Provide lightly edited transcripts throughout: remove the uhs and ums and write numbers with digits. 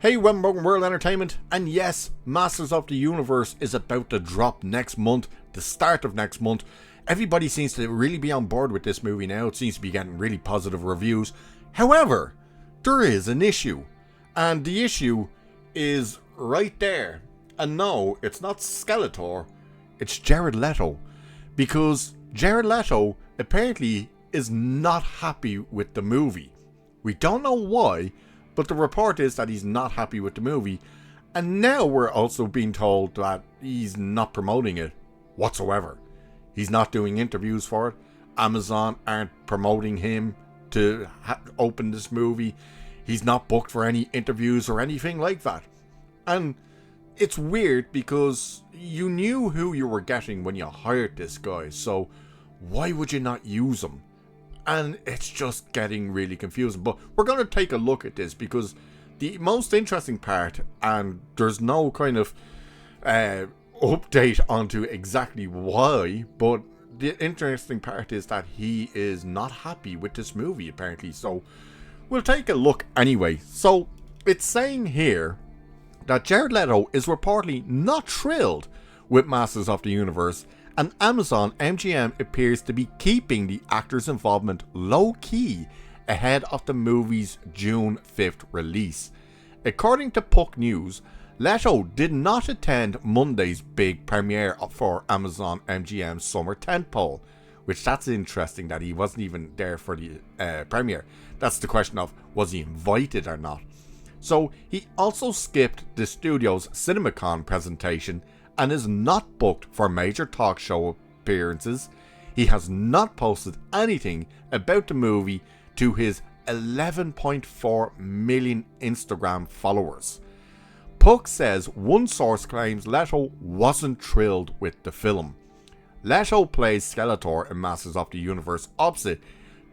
Hey, welcome World Entertainment, and yes, Masters of the Universe is about to drop next month, the start of next month. Everybody seems to really be on board with this movie now. It seems to be getting really positive reviews. However, there is an issue, and the issue is right there. And no, it's not Skeletor, it's Jared Leto, because Jared Leto apparently is not happy with the movie. We don't know why, but the report is that he's not happy with the movie, and now we're also being told that he's not promoting it whatsoever. He's not doing interviews for it. Amazon aren't promoting him to open this movie. He's not booked for any interviews or anything like that. And it's weird because you knew who you were getting when you hired this guy, so why would you not use him? And it's just getting really confusing. But we're going to take a look at this because the most interesting part, and there's no kind of update onto exactly why, but the interesting part is that he is not happy with this movie apparently. So we'll take a look anyway. So it's saying here that Jared Leto is reportedly not thrilled with Masters of the Universe, and Amazon MGM appears to be keeping the actor's involvement low-key ahead of the movie's June 5th release. According to Puck News, Leto did not attend Monday's big premiere for Amazon MGM's summer tentpole, which that's interesting that he wasn't even there for the premiere. That's the question of, was he invited or not? So he also skipped the studio's CinemaCon presentation and is not booked for major talk show appearances. He has not posted anything about the movie to his 11.4 million Instagram followers. Puck says one source claims Leto wasn't thrilled with the film. Leto plays Skeletor in Masters of the Universe opposite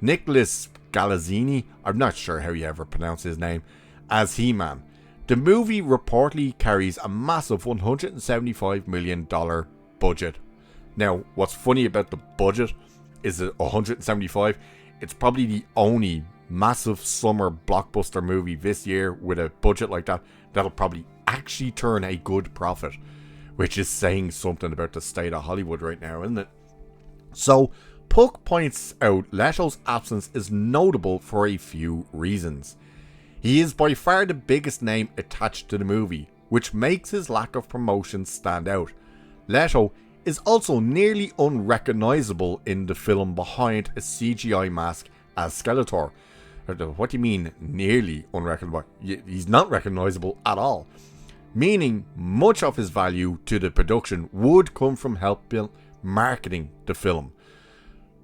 Nicholas Galazzini, I'm not sure how you ever pronounce his name, as He-Man. The movie reportedly carries a massive $175 million budget. Now, what's funny about the budget is that 175, it's probably the only massive summer blockbuster movie this year with a budget like that that'll probably actually turn a good profit, which is saying something about the state of Hollywood right now, isn't it? So, Puck points out Leto's absence is notable for a few reasons. He is by far the biggest name attached to the movie, which makes his lack of promotion stand out. Leto is also nearly unrecognizable in the film behind a CGI mask as Skeletor. What do you mean nearly unrecognizable? He's not recognizable at all. Meaning much of his value to the production would come from helping marketing the film.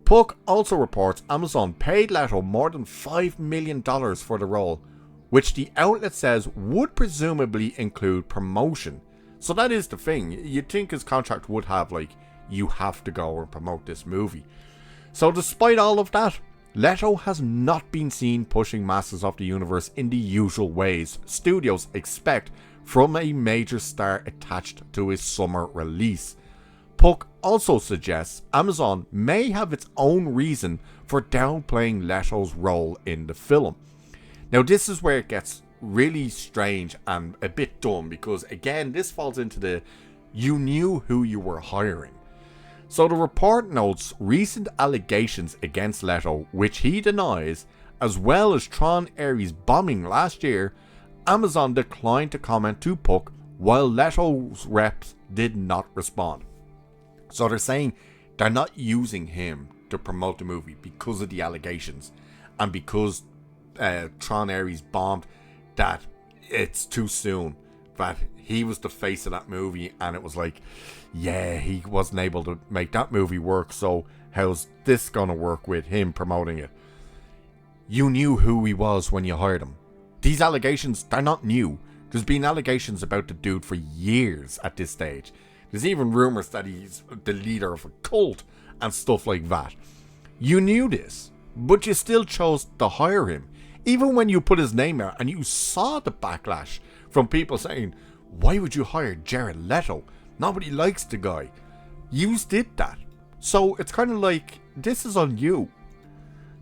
Puck also reports Amazon paid Leto more than $5 million for the role, which the outlet says would presumably include promotion. So that is the thing. You'd think his contract would have, like, you have to go and promote this movie. So despite all of that, Leto has not been seen pushing Masters of the Universe in the usual ways studios expect from a major star attached to his summer release. Puck also suggests Amazon may have its own reason for downplaying Leto's role in the film. Now this is where it gets really strange and a bit dumb, because again this falls into the you knew who you were hiring. So the report notes recent allegations against Leto, which he denies, as well as Tron Ares bombing last year. Amazon declined to comment to Puck, while Leto's reps did not respond. So they're saying they're not using him to promote the movie because of the allegations, and because Tron Ares bombed, that it's too soon, that he was the face of that movie, and it was like, yeah, he wasn't able to make that movie work, so how's this gonna work with him promoting it? You knew who he was when you hired him. These allegations, they're not new. There's been allegations about the dude for years at this stage. There's even rumors that he's the leader of a cult and stuff like that. You knew this, but you still chose to hire him. Even when you put his name out and you saw the backlash from people saying, why would you hire Jared Leto? Nobody likes the guy. You did that. So it's kind of like, this is on you.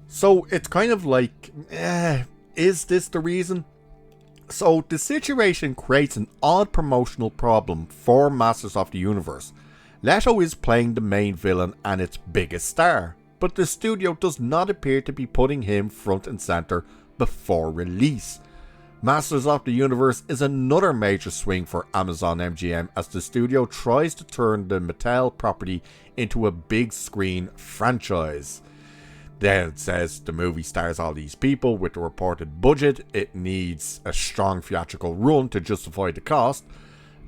So it's kind of like, is this the reason? So the situation creates an odd promotional problem for Masters of the Universe. Leto is playing the main villain and its biggest star, but the studio does not appear to be putting him front and center before release. Masters of the Universe is another major swing for Amazon MGM as the studio tries to turn the Mattel property into a big screen franchise. Then it says the movie stars all these people with the reported budget. It needs a strong theatrical run to justify the cost.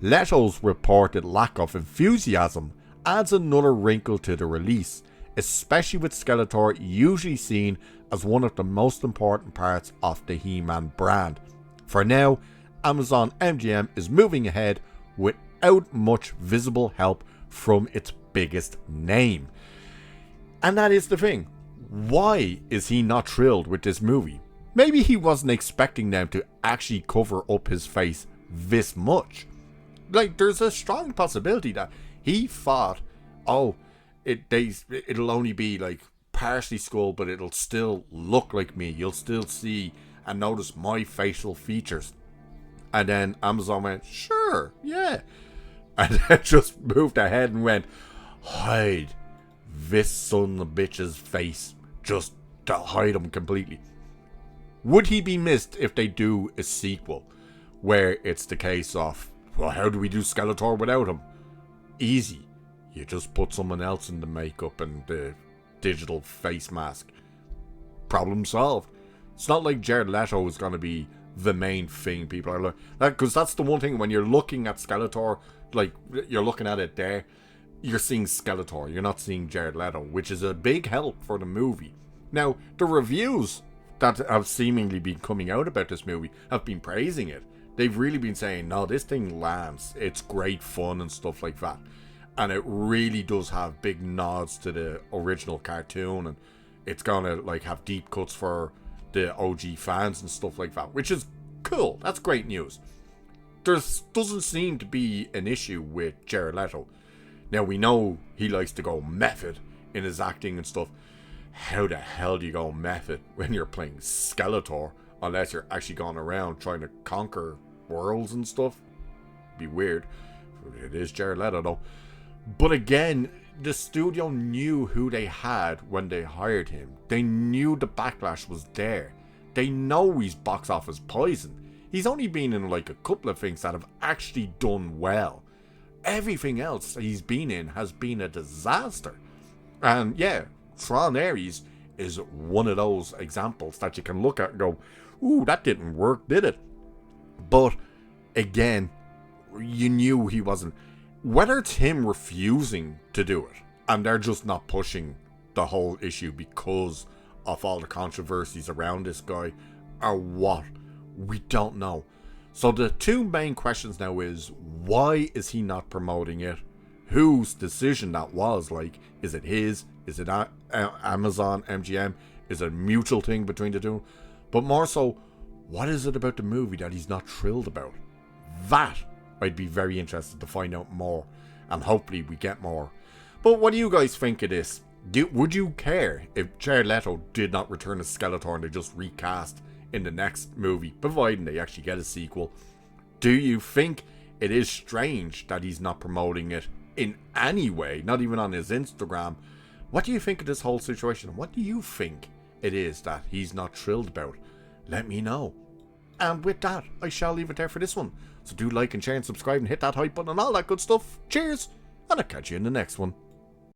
Leto's reported lack of enthusiasm adds another wrinkle to the release, especially with Skeletor usually seen as one of the most important parts of the He-Man brand. For now, Amazon MGM is moving ahead without much visible help from its biggest name. And that is the thing. Why is he not thrilled with this movie? Maybe he wasn't expecting them to actually cover up his face this much. Like, there's a strong possibility that he thought, oh, it'll only be like partially skull, but it'll still look like me. You'll still see and notice my facial features. And then Amazon went, sure, yeah. And then just moved ahead and went, hide this son of a bitch's face. Just to hide him completely. Would he be missed if they do a sequel where it's the case of, well, how do we do Skeletor without him? Easy. You just put someone else in the makeup and the digital face mask. Problem solved. It's not like Jared Leto is going to be the main thing people are looking at. Because that's the one thing when you're looking at Skeletor, like you're looking at it there, you're seeing Skeletor. You're not seeing Jared Leto, which is a big help for the movie. Now, the reviews that have seemingly been coming out about this movie have been praising it. They've really been saying, no, this thing lands. It's great fun and stuff like that. And it really does have big nods to the original cartoon. And it's going to like have deep cuts for the OG fans and stuff like that. Which is cool. That's great news. There doesn't seem to be an issue with Jared Leto. Now, we know he likes to go method in his acting and stuff. How the hell do you go method when you're playing Skeletor? Unless you're actually going around trying to conquer worlds and stuff. Be weird. It is Jared Leto though. But again, the studio knew who they had when they hired him. They knew the backlash was there. They know he's box office poison. He's only been in like a couple of things that have actually done well. Everything else he's been in has been a disaster. And yeah, Tron Ares is one of those examples that you can look at and go, ooh, that didn't work, did it? But again, you knew he wasn't. Whether it's him refusing to do it and they're just not pushing the whole issue because of all the controversies around this guy or what, we don't know. So the two main questions now is, why is he not promoting it? Whose decision that was? Like, is it his? Is it Amazon, MGM? Is it a mutual thing between the two? But more so, what is it about the movie that he's not thrilled about? That I'd be very interested to find out more. And hopefully we get more. But what do you guys think of this? Would you care if Jared Leto did not return as Skeletor and they just recast in the next movie, providing they actually get a sequel? Do you think it is strange that he's not promoting it in any way, not even on his Instagram? What do you think of this whole situation? What do you think it is that he's not thrilled about? Let me know. And with that, I shall leave it there for this one. So do like and share and subscribe and hit that hype button and all that good stuff. Cheers, and I'll catch you in the next one.